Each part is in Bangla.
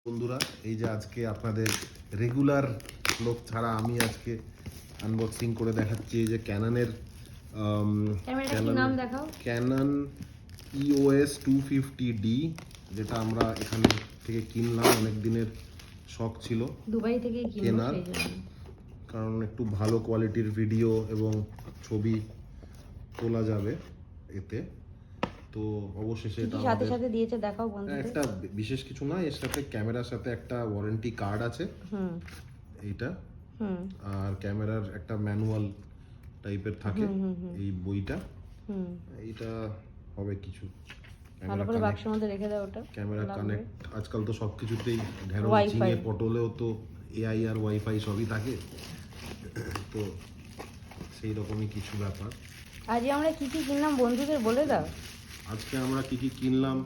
বন্ধুরা, এই যে আজকে আপনাদের রেগুলার লোক ছাড়া আমি আজকে আনবক্সিং করে দেখাচ্ছি এই যে ক্যাননের ক্যানন EOS 250D, যেটা আমরা এখানে থেকে কিনলাম। অনেক দিনের শখ ছিল দুবাই থেকে কেনার, কারণ একটু ভালো কোয়ালিটির ভিডিও এবং ছবি তোলা যাবে এতে। তো অবশেষে এটা সাথে সাথে দিয়েছে, দেখাও বন্ধুদের। একটা বিশেষ কিছু না, এর সাথে ক্যামেরার সাথে একটা ওয়ারেন্টি কার্ড আছে এইটা, আর ক্যামেরার একটা ম্যানুয়াল টাইপের থাকে এই বইটা। এইটা হবে কিছু ভালো করে বাক্সের মধ্যে রেখে দাও ওটা। ক্যামেরা কানেক্ট, আজকাল তো সবকিছুতেই ঢেঁড়স ঝিঙে পটলেও তো AI আর ওয়াইফাই সবই থাকে, তো সেই রকমই কিছু ব্যাপার। আজ আমরা কি কি কিনলাম বন্ধুদের বলে দাও। আজকে আমরা কি কি কিনলাম,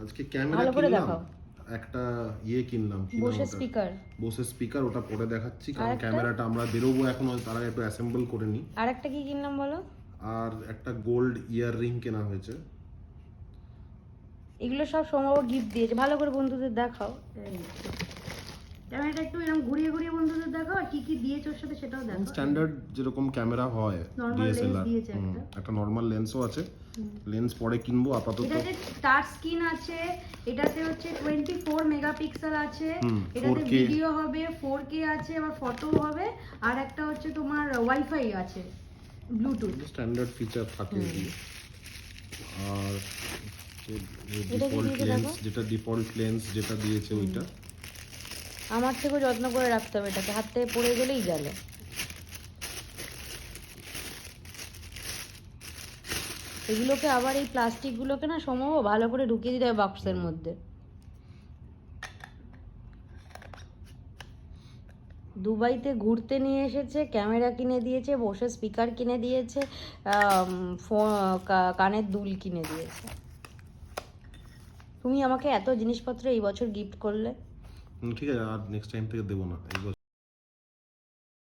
আজকে ক্যামেরা কিনলাম, একটা কিনলাম, বোসের স্পিকার, ওটা পরে দেখাচ্ছি, কারণ ক্যামেরাটা আমরা বেরোবো এখন, তার আগে একটু অ্যাসেম্বল করে নিই। আর একটা কি কিনলাম বলো? আর একটা গোল্ড ইয়াররিং কেনা হয়েছে। এগুলো সব সম্ভব গিফট দিয়েছে। ভালো করে বন্ধুদের দেখাও, ক্যামেরাটা একটু এরকম ঘুরিয়ে ঘুরিয়ে বন্ধুদের দেখাও, আর কি কি দিয়েছে ওর সাথে সেটাও দেখাও। স্ট্যান্ডার্ড যেরকম ক্যামেরা হয় DSLR, একটা নরমাল লেন্সও আছে, লেন্স পরে কিনবো, আপাতত এটাতে টাচ স্ক্রিন আছে, এটাতে হচ্ছে 24 মেগাপিক্সেল আছে, এটাতে ভিডিও হবে, 4K আছে, আবার ফটো হবে, আর একটা হচ্ছে তোমার ওয়াইফাই আছে, ব্লুটুথ স্ট্যান্ডার্ড ফিচার থাকে। আর ডিফল্ট লেন্স, যেটা ডিফল্ট লেন্স যেটা দিয়েছে ওইটা। আমার থেকেও যত্ন করে রাখতে হবে এটাকে, হাত থেকে পড়ে গেলেই গেল। এগুলোকে আবার এই প্লাস্টিকগুলোকে না সম্ভব ভালো করে ঢুকিয়ে দিতে হবে বাক্সের মধ্যে। দুবাইতে ঘুরতে নিয়ে এসেছে, ক্যামেরা কিনে দিয়েছে, বসে স্পিকার কিনে দিয়েছে, কানের দুল কিনে দিয়েছে। তুমি আমাকে এত জিনিসপত্র এই বছর গিফট করলে। ঠিক আছে, আর নেক্সট টাইম থেকে দেবো না।